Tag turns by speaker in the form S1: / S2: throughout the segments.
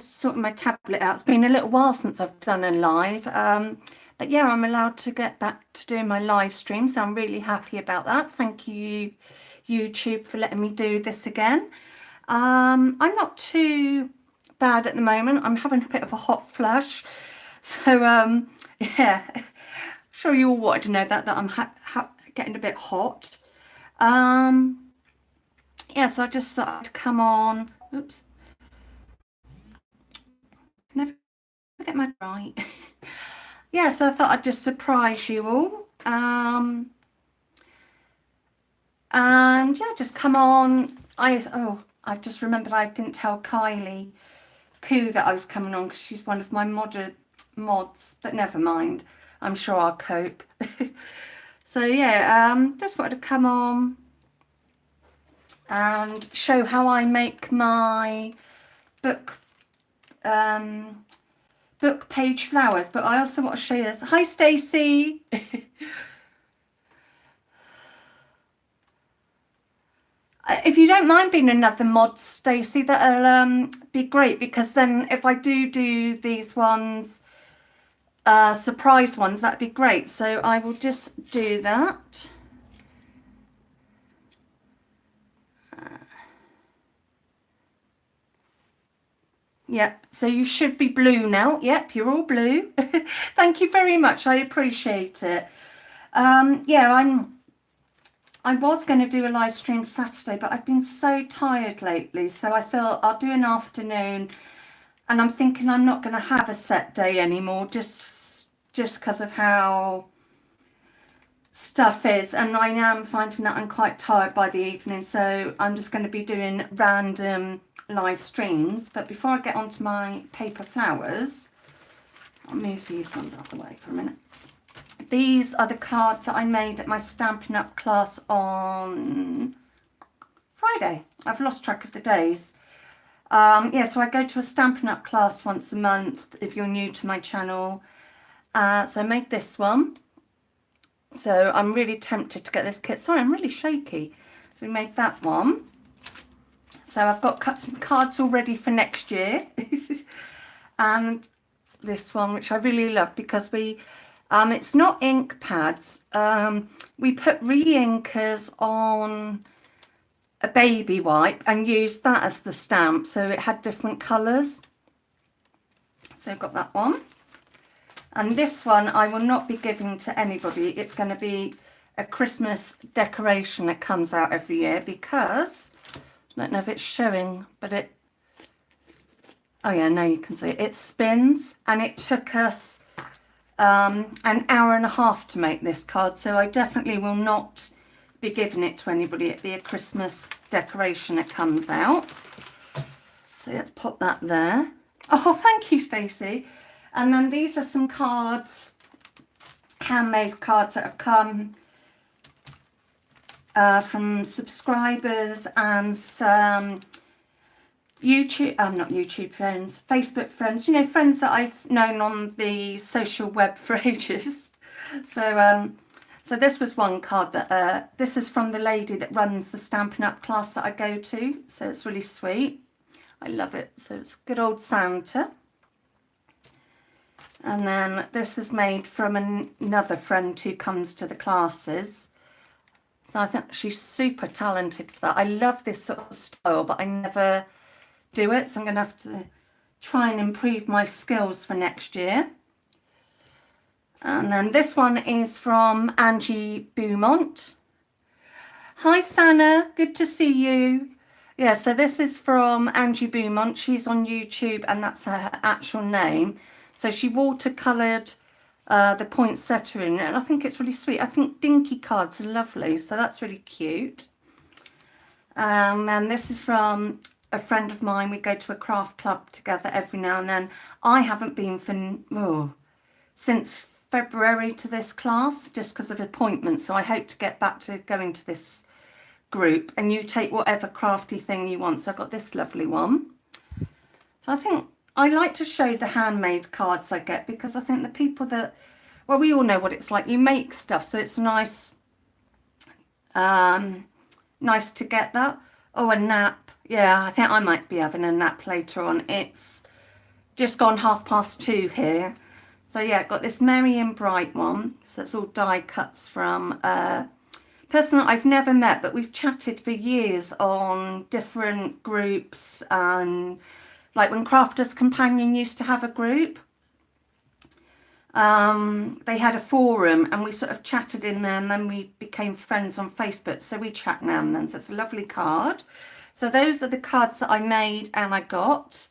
S1: sorting my tablet out. It's been a little while since I've done a live. But yeah, I'm allowed to get back to doing my live stream, so I'm really happy about that. Thank you, YouTube, for letting me do this again. I'm not too bad at the moment. I'm having a bit of a hot flush. So, yeah, sure you all wanted to know that I'm getting a bit hot. Yeah, so I just thought I'd come on. Oops. Never get my right. Yeah, so I thought I'd just surprise you all. And yeah, just come on. I've just remembered I didn't tell Kylie Koo that I was coming on because she's one of my mods, but never mind. I'm sure I'll cope. So yeah, just wanted to come on and show how I make my book page flowers. But I also want to show you this. Hi, Stacey. If you don't mind being another mod, Stacey, that'll be great, because then if I do these ones, surprise ones, that'd be great. So I will just do that. Yep, so you should be blue now. Yep, you're all blue. Thank you very much. I appreciate it. Yeah, I was going to do a live stream Saturday, but I've been so tired lately, so I thought I'll do an afternoon, and I'm thinking I'm not going to have a set day anymore, just because of how stuff is, and I am finding that I'm quite tired by the evening, so I'm just going to be doing random live streams. But before I get onto my paper flowers, I'll move these ones out of the way for a minute. These are the cards that I made at my Stampin' Up class on Friday. I've lost track of the days. Yeah, so I go to a Stampin' Up class once a month if you're new to my channel. So I made this one. So I'm really tempted to get this kit. Sorry, I'm really shaky. So we made that one. So I've got cut some cards already for next year. And this one, which I really love, because it's not ink pads. We put re-inkers on a baby wipe and used that as the stamp, so it had different colours. So I've got that one. And this one I will not be giving to anybody. It's going to be a Christmas decoration that comes out every year, because I don't know if it's showing, but oh yeah, now you can see it. It spins, and it took us an hour and a half to make this card, so I definitely will not be giving it to anybody. It'll be a Christmas decoration that comes out. So let's pop that there. Oh, thank you, Stacey. And then these are some cards, handmade cards that have come from subscribers and some not YouTube friends, Facebook friends, you know, friends that I've known on the social web for ages. So so this was one card that this is from the lady that runs the Stampin' Up class that I go to, so it's really sweet. I love it. So it's good old Santa. And then this is made from another friend who comes to the classes. So I think she's super talented for that. I love this sort of style, but I never do it, so I'm going to have to try and improve my skills for next year. And then this one is from Angie Beaumont. Hi Sana, good to see you. Yeah, so this is from Angie Beaumont. She's on YouTube, and that's her actual name. So she watercoloured the poinsettia in it, and I think it's really sweet. I think dinky cards are lovely, so that's really cute. And then this is from a friend of mine. We go to a craft club together every now and then. I haven't been for since February to this class, just because of appointments, so I hope to get back to going to this group. And you take whatever crafty thing you want. So I've got this lovely one. So I think I like to show the handmade cards I get, because I think the people that, well, we all know what it's like. You make stuff, so it's nice, nice to get that. Oh, a nap. Yeah, I think I might be having a nap later on. It's just gone 2:30 here. So yeah, got this Merry and Bright one. So it's all die cuts from a person that I've never met, but we've chatted for years on different groups, and like when Crafters Companion used to have a group. They had a forum and we sort of chatted in there, and then we became friends on Facebook, so we chat now and then. So it's a lovely card. So those are the cards that I made and I got.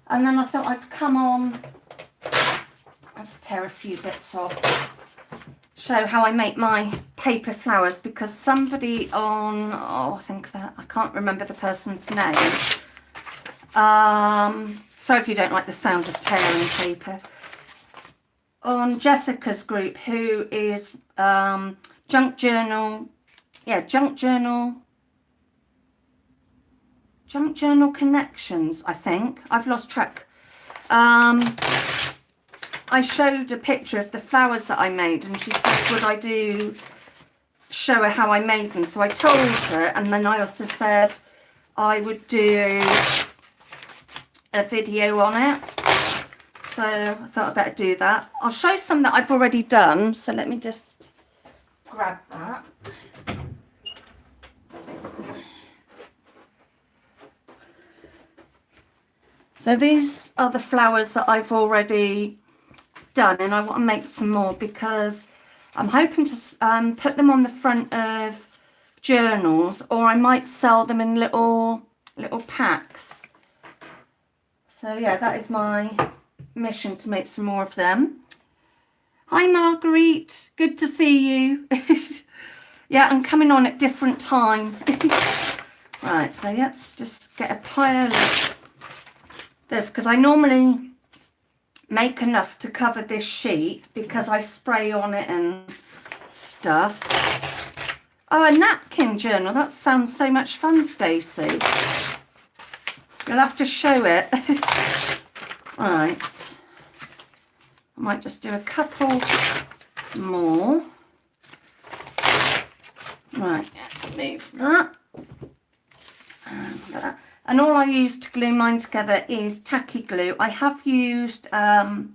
S1: And then I thought I'd come on, let's tear a few bits off, show how I make my paper flowers, because somebody on, I can't remember the person's name. Sorry if you don't like the sound of tearing paper. On Jessica's group, who is Junk Journal Connections, I think. I've lost track. I showed a picture of the flowers that I made, and she said, would I show her how I made them? So I told her, and then I also said I would do a video on it. So I thought I'd better do that. I'll show some that I've already done. So let me just grab that. So these are the flowers that I've already done, and I want to make some more because I'm hoping to put them on the front of journals, or I might sell them in little packs. So yeah, that is my mission, to make some more of them. Hi Marguerite, good to see you. Yeah, I'm coming on at different time. Right, so let's just get a pile of this, because I normally make enough to cover this sheet because I spray on it and stuff. Oh, a napkin journal, that sounds so much fun, Stacey. You'll have to show it. Right, I might just do a couple more. Right, let's move that. And that. And all I use to glue mine together is tacky glue. I have used hot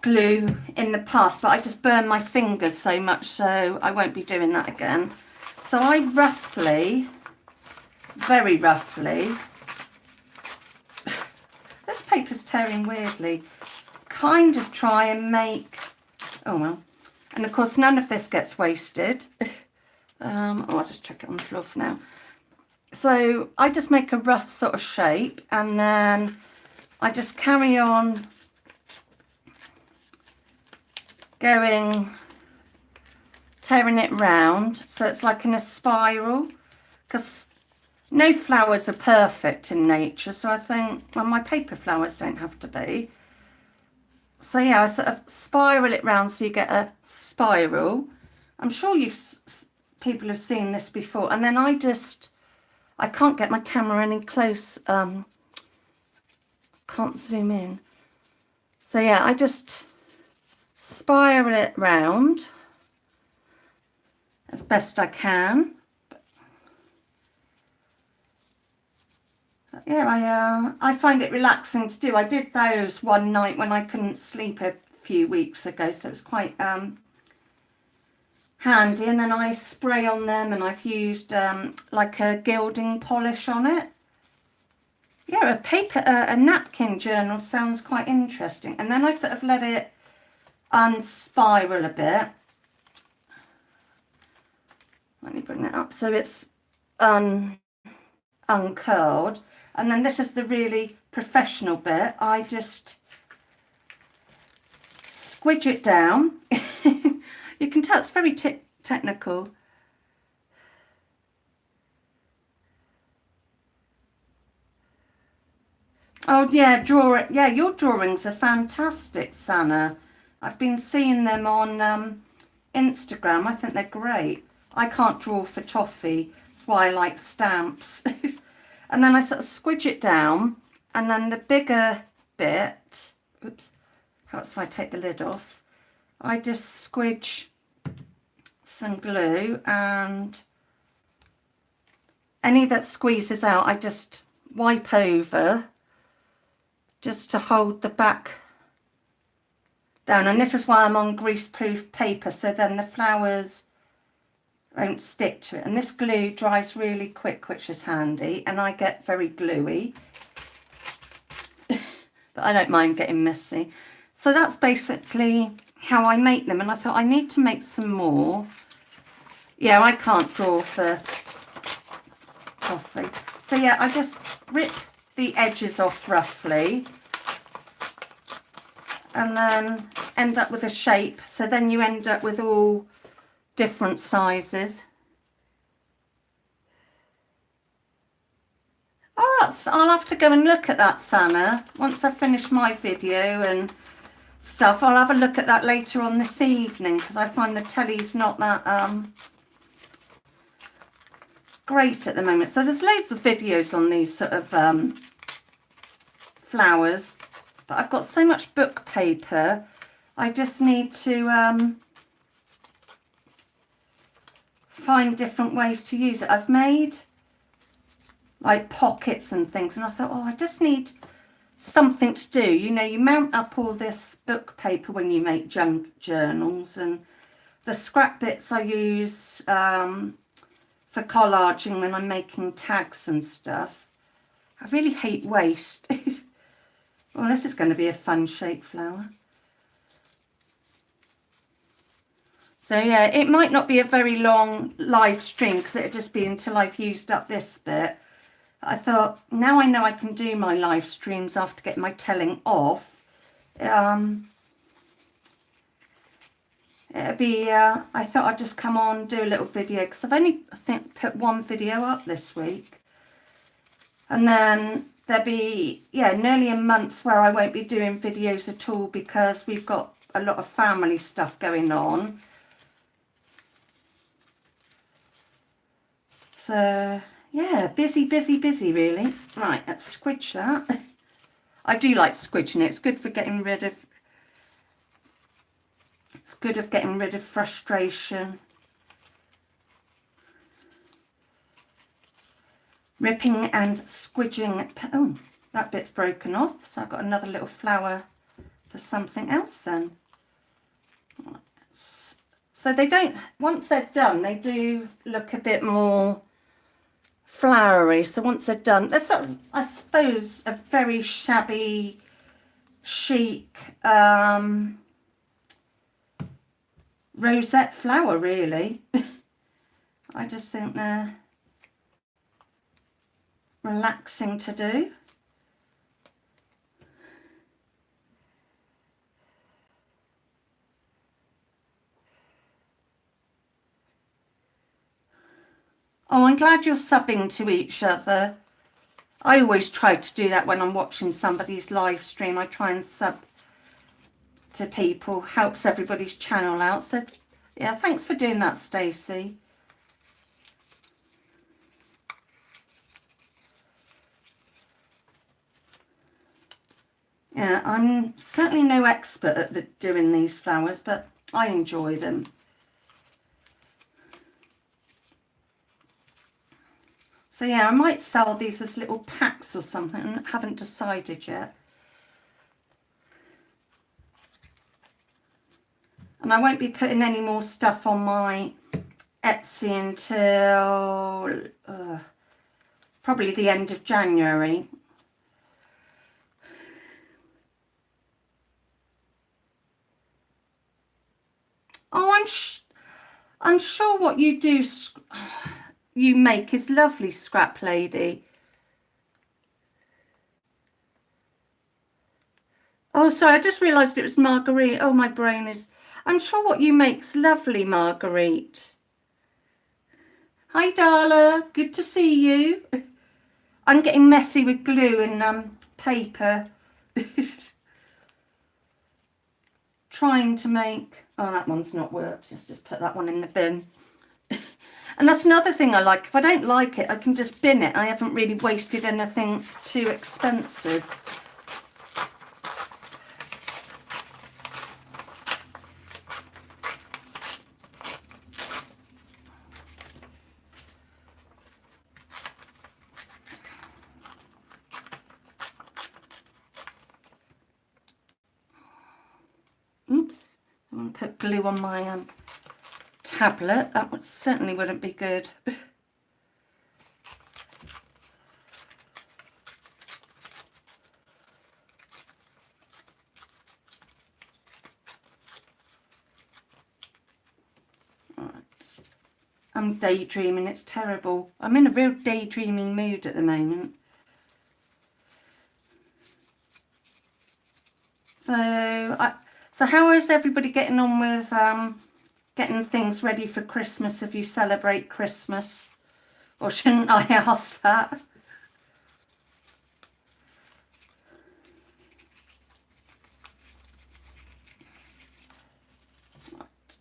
S1: glue in the past, but I just burned my fingers so much, so I won't be doing that again. So I roughly, very roughly, this paper's tearing weirdly, kind of try and make, oh well, and of course none of this gets wasted. I'll just chuck it on the floor for now. So I just make a rough sort of shape, and then I just carry on tearing it round, so it's like in a spiral, because no flowers are perfect in nature, so I think, well, my paper flowers don't have to be. So yeah, I sort of spiral it round so you get a spiral. I'm sure people have seen this before, and then I can't get my camera any close, can't zoom in. So yeah, I just spiral it round as best I can. Yeah, I find it relaxing to do. I did those one night when I couldn't sleep a few weeks ago, so it was quite handy. And then I spray on them, and I've used like a gilding polish on it. Yeah, a napkin journal sounds quite interesting. And then I sort of let it unspiral a bit. Let me bring that up so it's uncurled. And then this is the really professional bit. I just squidge it down. You can tell it's very technical. Oh yeah, yeah, your drawings are fantastic, Sana. I've been seeing them on Instagram. I think they're great. I can't draw for toffee, that's why I like stamps. And then I sort of squidge it down, and then the bigger bit, oops, perhaps if I take the lid off, I just squidge some glue, and any that squeezes out I just wipe over, just to hold the back down. And this is why I'm on greaseproof paper, so then the flowers won't stick to it. And this glue dries really quick, which is handy, and I get very gluey. But I don't mind getting messy. So that's basically how I make them, and I thought I need to make some more. Yeah, I can't draw for coffee. So yeah, I just rip the edges off roughly and then end up with a shape. So then you end up with all different sizes. Oh, I'll have to go and look at that, Sana, once I finish my video and stuff. I'll have a look at that later on this evening, because I find the telly's not that great at the moment. So there's loads of videos on these sort of flowers, but I've got so much book paper, I just need to find different ways to use it. I've made like pockets and things, and I thought, oh, I just need something to do. You know, you mount up all this book paper when you make junk journals, and the scrap bits I use for collaging when I'm making tags and stuff. I really hate waste. Well, this is going to be a fun shaped flower. So yeah, it might not be a very long live stream, because it'll just be until I've used up this bit. I thought, now I know I can do my live streams after getting my telling off. It'll be, I thought I'd just come on, do a little video, because I've only, I think, put one video up this week. And then there'll be, yeah, nearly a month where I won't be doing videos at all, because we've got a lot of family stuff going on. So yeah, busy really. Right, let's squidge that. I do like squidging it. It's good for getting rid of, it's good of getting rid of frustration. Ripping and squidging. Oh, that bit's broken off, so I've got another little flower for something else then. So they don't, once they're done, they do look a bit more flowery. So once they're done, they're sort of, I suppose, a very shabby, chic rosette flower, really. I just think they're relaxing to do. Oh, I'm glad you're subbing to each other. I always try to do that when I'm watching somebody's live stream. I try and sub to people, helps everybody's channel out. So yeah, thanks for doing that, Stacey. Yeah, I'm certainly no expert at doing these flowers, but I enjoy them. So yeah, I might sell these as little packs or something. I haven't decided yet. And I won't be putting any more stuff on my Etsy until probably the end of January. Oh, I'm sure what you do, you make is lovely, Scrap Lady. Oh, sorry, I just realised it was Marguerite. Oh, my brain is... I'm sure what you make's lovely, Marguerite. Hi, Darla. Good to see you. I'm getting messy with glue and paper. Trying to make... Oh, that one's not worked. Just put that one in the bin. And that's another thing I like. If I don't like it, I can just bin it. I haven't really wasted anything too expensive. I want to put glue on my tablet. That would certainly wouldn't be good. I'm daydreaming, it's terrible. I'm in a real daydreaming mood at the moment. So how is everybody getting on with getting things ready for Christmas if you celebrate Christmas? Or shouldn't I ask that?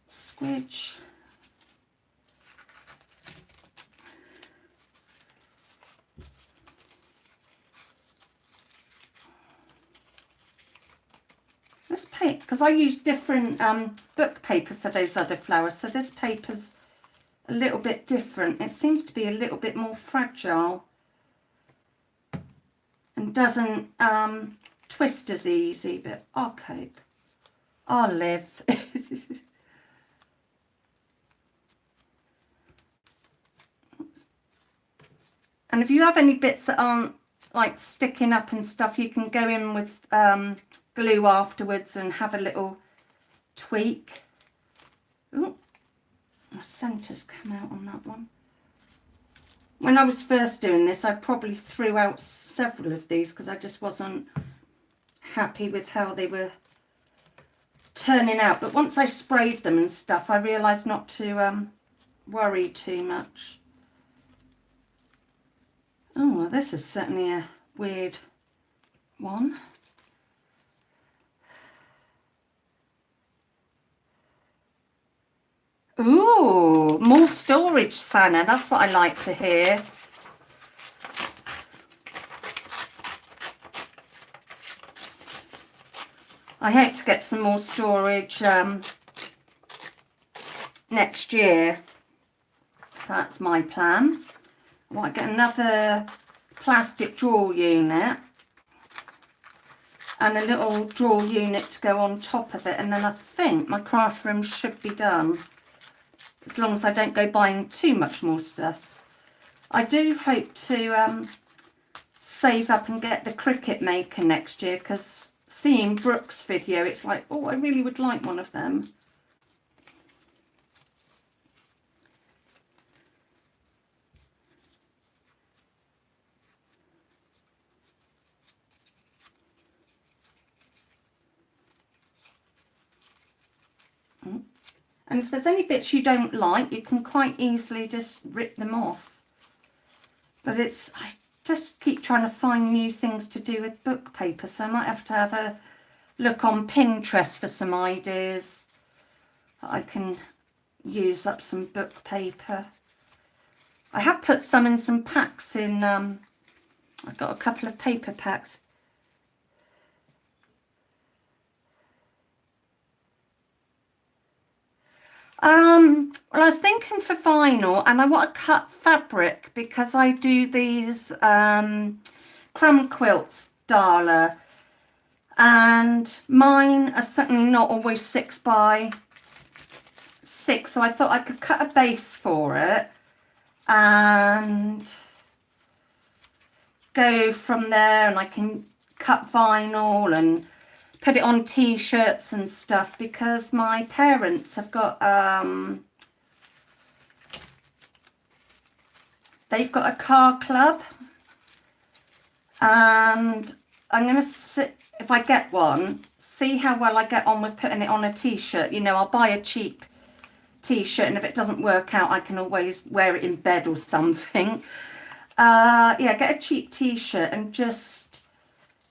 S1: Squidge. This paper, because I use different book paper for those other flowers, so this paper's a little bit different. It seems to be a little bit more fragile and doesn't twist as easy, but I'll cope. I'll live. And if you have any bits that aren't like sticking up and stuff, you can go in with glue afterwards and have a little tweak. Ooh, my centre's come out on that one. When I was first doing this, I probably threw out several of these because I just wasn't happy with how they were turning out. But once I sprayed them and stuff, I realised not to worry too much. Oh, well, this is certainly a weird one. Ooh, more storage, Santa. That's what I like to hear. I hope to get some more storage next year. That's my plan. I want to get another plastic drawer unit and a little drawer unit to go on top of it, and then I think my craft room should be done, as long as I don't go buying too much more stuff. I do hope to save up and get the Cricut Maker next year, because seeing Brooke's video, it's like, oh, I really would like one of them. And if there's any bits you don't like, you can quite easily just rip them off. But I just keep trying to find new things to do with book paper, so I might have a look on Pinterest for some ideas that I can use up some book paper. I have put some in some packs in, I've got a couple of paper packs. Well, I was thinking for vinyl, and I want to cut fabric because I do these crumb quilts, Darla, and mine are certainly not always 6x6, so I thought I could cut a base for it and go from there, and I can cut vinyl and put it on t-shirts and stuff, because my parents have got they've got a car club, and I'm gonna sit, if I get one, see how well I get on with putting it on a t-shirt. You know, I'll buy a cheap t-shirt, and if it doesn't work out, I can always wear it in bed or something. Yeah, get a cheap t-shirt and just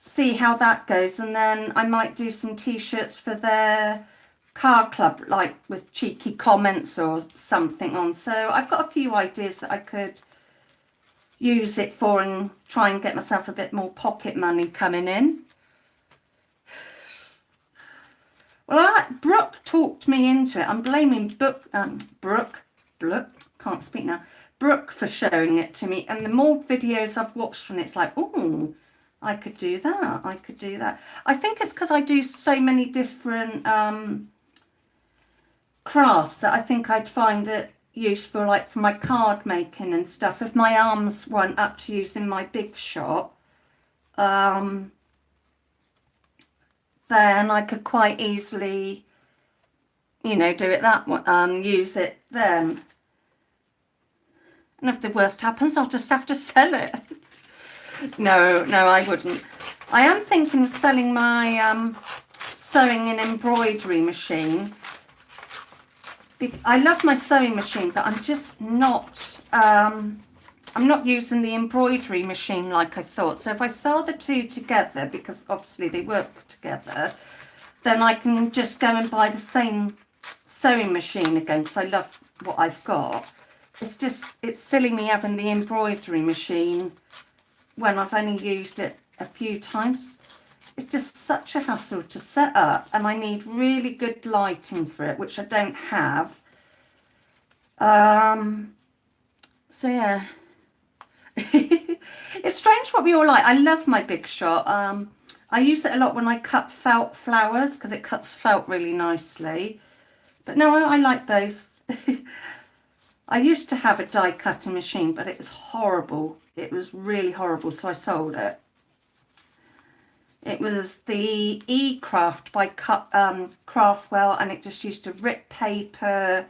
S1: see how that goes, and then I might do some t-shirts for their car club, like with cheeky comments or something on. So I've got a few ideas that I could use it for and try and get myself a bit more pocket money coming in. Well, Brooke talked me into it. I'm blaming Brooke, can't speak now, Brooke, for showing it to me, and the more videos I've watched from it, it's like, oh, I could do that, I could do that. I think it's because I do so many different crafts that I think I'd find it useful, like for my card making and stuff. If my arms weren't up to using my Big Shot, then I could quite easily, you know, do it that way, use it then. And if the worst happens, I'll just have to sell it. No, I wouldn't. I am thinking of selling my sewing and embroidery machine. I love my sewing machine, but I'm just not, I'm not using the embroidery machine like I thought. So if I sell the two together, because obviously they work together, then I can just go and buy the same sewing machine again, because I love what I've got. It's silly me having the embroidery machine when I've only used it a few times. It's just such a hassle to set up, and I need really good lighting for it, which I don't have. So yeah. It's strange what we all like. I love my Big Shot. I use it a lot when I cut felt flowers, because it cuts felt really nicely. But no, I like both. I used to have a die cutting machine, but it was horrible. It was really horrible, so I sold it. It was the E-Craft by Craftwell, and it just used to rip paper.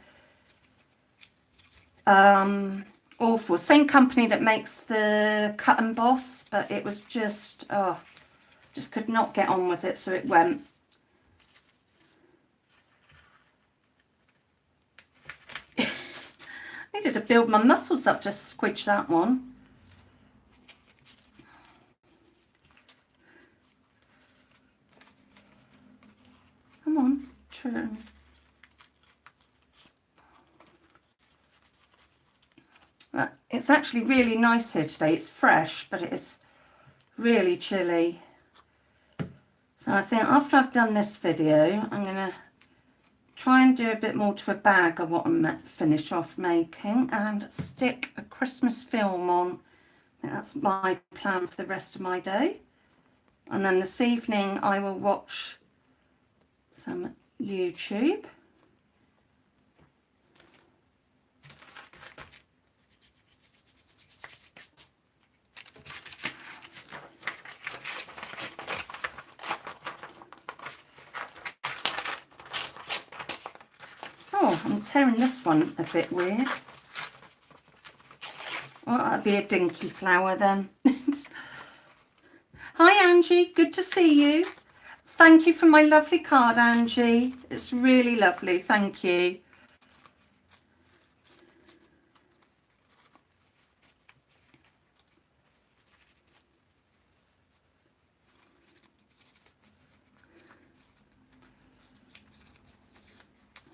S1: Awful. Same company that makes the Cut and Boss, but it was just, just could not get on with it, so it went. Needed to build my muscles up to squidge that one. Come on, turn. But it's actually really nice here today. It's fresh, but it's really chilly. So I think after I've done this video, I'm going to try and do a bit more to a bag of what I'm finish off making, and stick a Christmas film on. I think that's my plan for the rest of my day. And then this evening I will watch some YouTube. Oh, I'm tearing this one a bit weird. Well, that'd be a dinky flower then. Hi Angie, good to see you. Thank you for my lovely card, Angie. It's really lovely, thank you.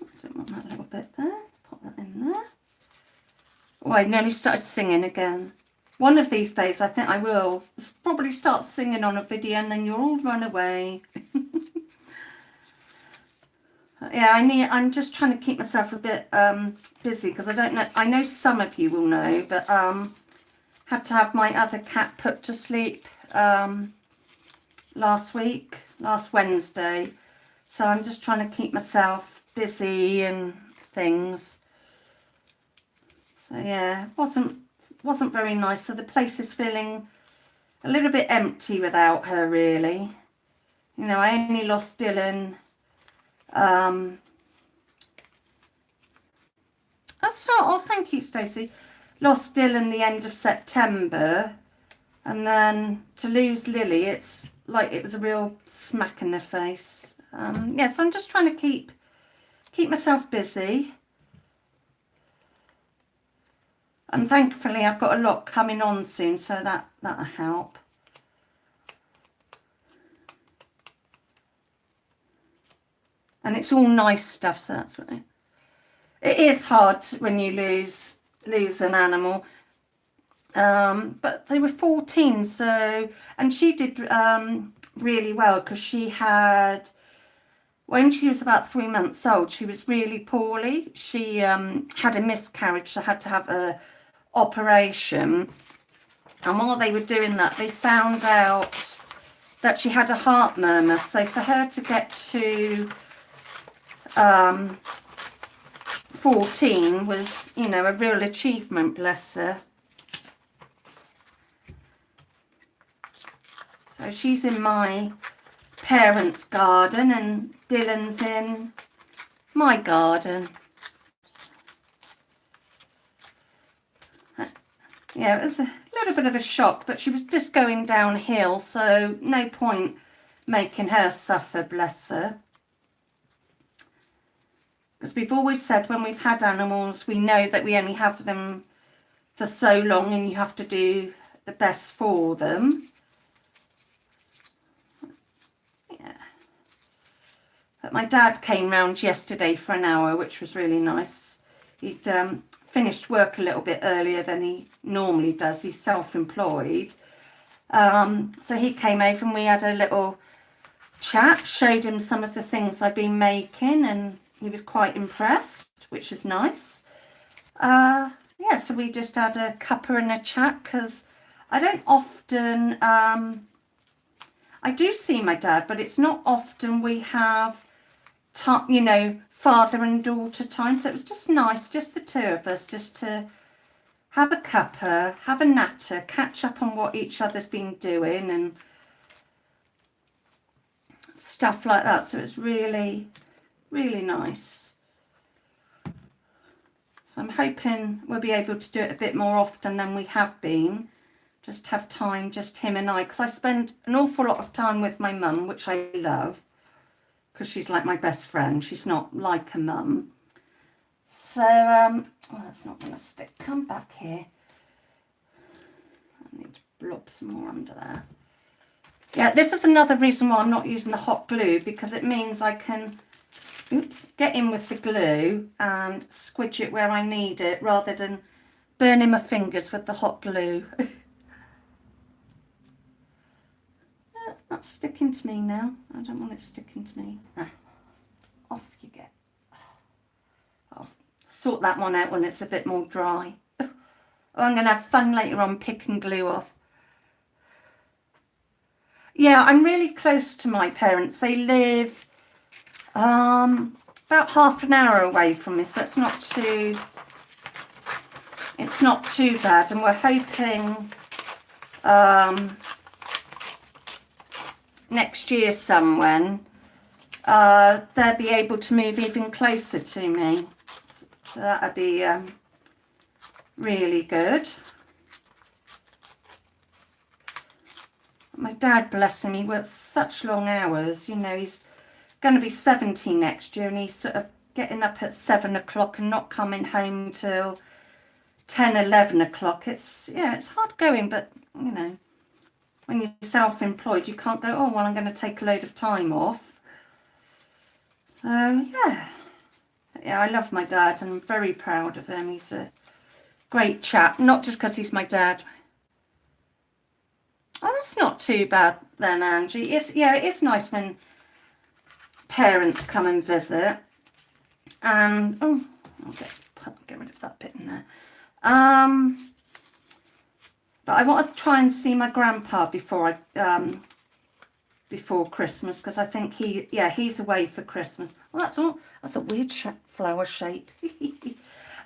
S1: I don't want that little bit there. Let's pop that in there. Oh, I nearly started singing again. One of these days I think I will probably start singing on a video, and then you'll all run away. Yeah, I'm just trying to keep myself a bit busy, because I don't know, I know some of you will know, but had to have my other cat put to sleep last Wednesday. So I'm just trying to keep myself busy and things. So yeah, wasn't very nice. So the place is feeling a little bit empty without her, really. You know, I only lost Dylan. Oh, thank you, Stacey. Lost Dylan the end of September, and then to lose Lily, it's like it was a real smack in the face. Yeah, so I'm just trying to keep myself busy. And thankfully I've got a lot coming on soon, so that'll help. And it's all nice stuff, so that's what it is hard when you lose an animal. But they were 14, so, and she did really well, because she had, when she was about 3 months old, she was really poorly. She had a miscarriage, so had to have a operation. And while they were doing that, they found out that she had a heart murmur. So for her to get to 14 was, you know, a real achievement, bless her. So she's in my parents' garden and Dylan's in my garden. Yeah, it was a little bit of a shock, but she was just going downhill, so no point making her suffer, bless her. Because we've always said when we've had animals, we know that we only have them for so long and you have to do the best for them. Yeah. But my dad came round yesterday for an hour, which was really nice. He'd finished work a little bit earlier than he normally does. He's self-employed. So he came over and we had a little chat, showed him some of the things I've been making, and he was quite impressed, which is nice. Yeah, so we just had a cuppa and a chat, because I don't often, I do see my dad, but it's not often we have, you know, father and daughter time. So it was just nice, just the two of us, just to have a cuppa, have a natter, catch up on what each other's been doing and stuff like that. So it's really, really nice. So I'm hoping we'll be able to do it a bit more often than we have been. Just have time, just him and I, because I spend an awful lot of time with my mum, which I love, because she's like my best friend. She's not like a mum. So, oh, that's not going to stick. Come back here. I need to blob some more under there. Yeah, this is another reason why I'm not using the hot glue, because it means I can, oops, get in with the glue and squidge it where I need it, rather than burning my fingers with the hot glue. That's sticking to me now. I don't want it sticking to me. Ah, off you get. I'll sort that one out when it's a bit more dry. Oh, I'm going to have fun later on picking glue off. Yeah, I'm really close to my parents. They live about half an hour away from me, so it's not too bad. And we're hoping next year somewhen they'll be able to move even closer to me, so that'd be really good. My dad, bless him, he works such long hours. You know, he's going to be 70 next year, and he's sort of getting up at 7 o'clock and not coming home till 10, 11 o'clock. It's, yeah, it's hard going, but you know, when you're self-employed, you can't go, oh, well, I'm going to take a load of time off. So, yeah. Yeah, I love my dad, and I'm very proud of him. He's a great chap, not just because he's my dad. Oh, that's not too bad then, Angie. Yeah, it is nice when parents come and visit. And, oh, I'll get rid of that bit in there. But I want to try and see my grandpa before Christmas, because I think he's away for Christmas. Well, that's a weird flower shape.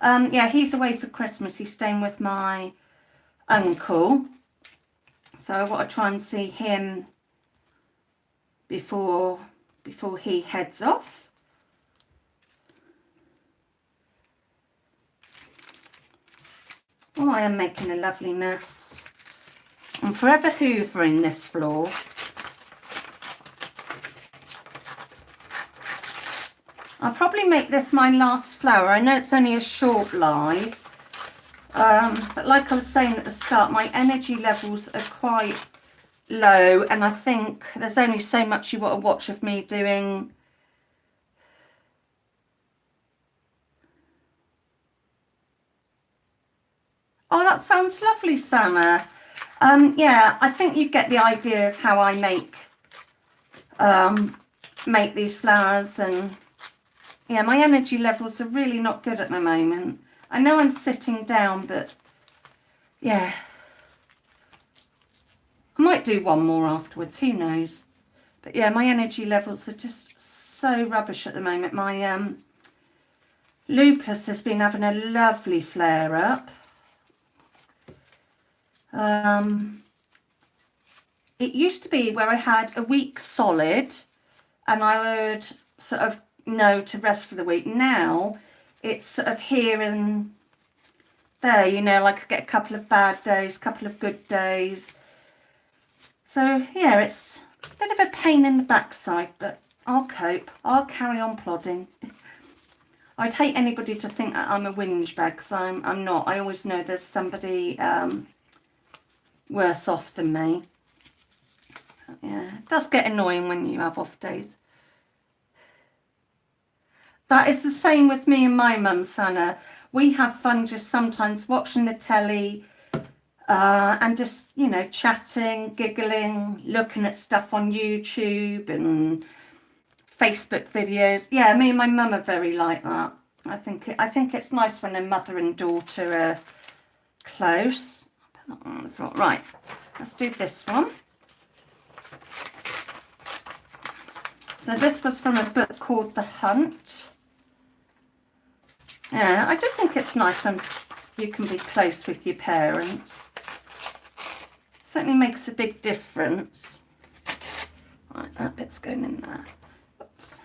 S1: Yeah, he's away for Christmas. He's staying with my uncle. So I want to try and see him before he heads off. Oh, I am making a lovely mess. I'm forever hoovering this floor. I'll probably make this my last flower. I know it's only a short live. But like I was saying at the start, my energy levels are quite low, and I think there's only so much you want to watch of me doing Oh, that sounds lovely, Summer. Yeah, I think you get the idea of how I make these flowers, and yeah, my energy levels are really not good at the moment. I know I'm sitting down, but yeah, I might do one more afterwards, who knows. But yeah, my energy levels are just so rubbish at the moment. Lupus has been having a lovely flare up. It used to be where I had a week solid and I would sort of know to rest for the week. Now it's sort of here and there, you know, like I get a couple of bad days, couple of good days. So yeah, it's a bit of a pain in the backside, but I'll cope. I'll carry on plodding. I'd hate anybody to think that I'm a whinge bag, because I'm not. I always know there's somebody worse off than me. Yeah, it does get annoying when you have off days. That is the same with me and my mum, Sana. We have fun just sometimes watching the telly and just, you know, chatting, giggling, looking at stuff on YouTube and Facebook videos. Yeah, me and my mum are very like that. I think it's nice when a mother and daughter are close. Put that one on the front. Right, let's do this one. So this was from a book called The Hunt. Yeah, I do think it's nice when you can be close with your parents. Certainly makes a big difference. Right, that bit's going in there. Oops.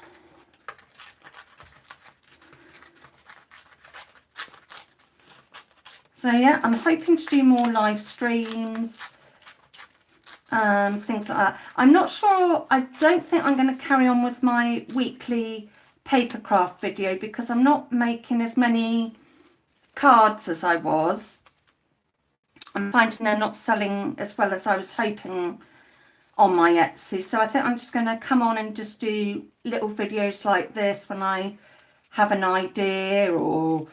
S1: So yeah, I'm hoping to do more live streams. Things like that. I'm not sure, I don't think I'm going to carry on with my weekly paper craft video because I'm not making as many cards as I was. I'm finding they're not selling as well as I was hoping on my Etsy. So I think I'm just going to come on and just do little videos like this when I have an idea or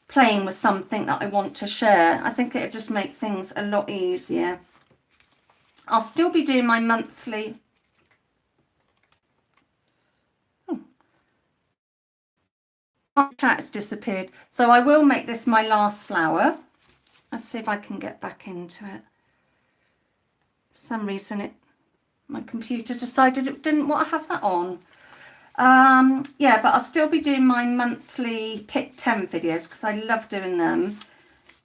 S1: playing with something that I want to share. I think it'll just make things a lot easier. I'll still be doing my monthly. My chat has disappeared. So I will make this my last flower. Let's see if I can get back into it. For some reason my computer decided it didn't want to have that on. Yeah, but I'll still be doing my monthly pick 10 videos because I love doing them.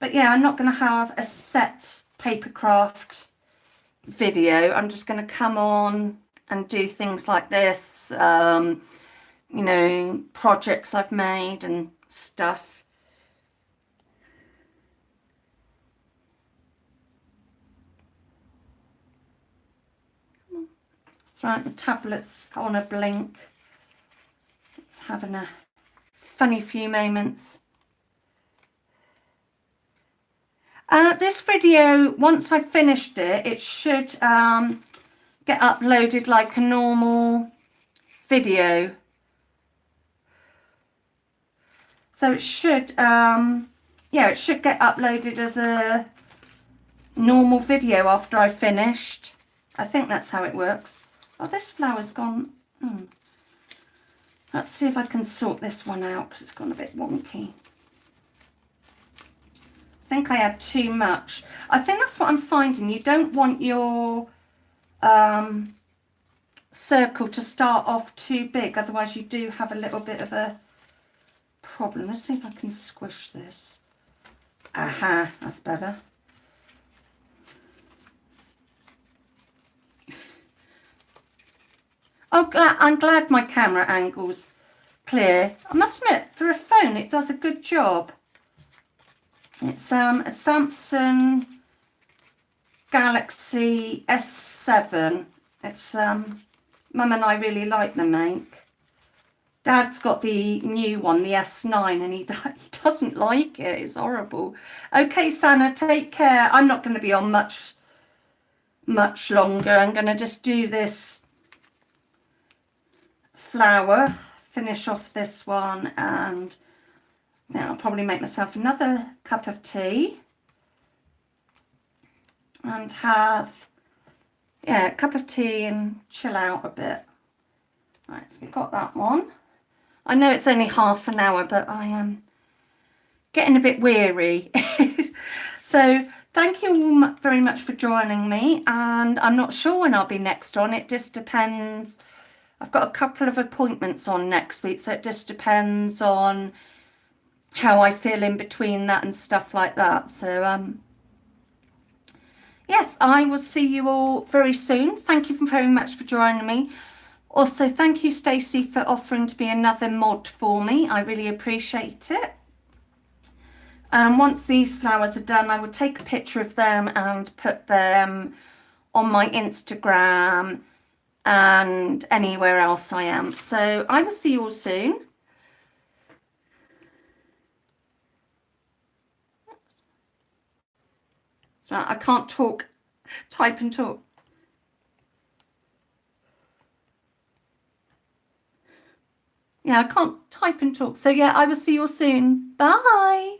S1: But yeah, I'm not going to have a set paper craft video. I'm just going to come on and do things like this, you know, projects I've made and stuff. That's right, the tablet's on a blink. It's having a funny few moments. This video, once I've finished it, it should get uploaded like a normal video. So it should, yeah, it should get uploaded as a normal video after I've finished. I think that's how it works. Oh, this flower's gone. Let's see if I can sort this one out because it's gone a bit wonky. I think I had too much. I think that's what I'm finding. You don't want your circle to start off too big, otherwise you do have a little bit of a problem. Let's see if I can squish this. Aha, that's better. Oh, I'm glad my camera angle's clear. I must admit, for a phone, it does a good job. It's a Samsung Galaxy S7. It's Mum and I really like the make. Dad's got the new one, the S9, and he doesn't like it. It's horrible. Okay, Sana, take care. I'm not going to be on much longer. I'm going to just do this flower, finish off this one, and then I'll probably make myself another cup of tea and have, yeah, a cup of tea and chill out a bit. Right, so we've got that one. I know it's only half an hour, but I am getting a bit weary. So thank you all very much for joining me, and I'm not sure when I'll be next on. It just depends. I've got a couple of appointments on next week, so it just depends on how I feel in between that and stuff like that. So yes, I will see you all very soon. Thank you very much for joining me. Also, thank you, Stacey, for offering to be another mod for me. I really appreciate it. Once these flowers are done, I will take a picture of them and put them on my Instagram and anywhere else I am. So I will see you all soon. So I can't talk, type and talk. Yeah, I can't type and talk. So yeah, I will see you all soon. Bye.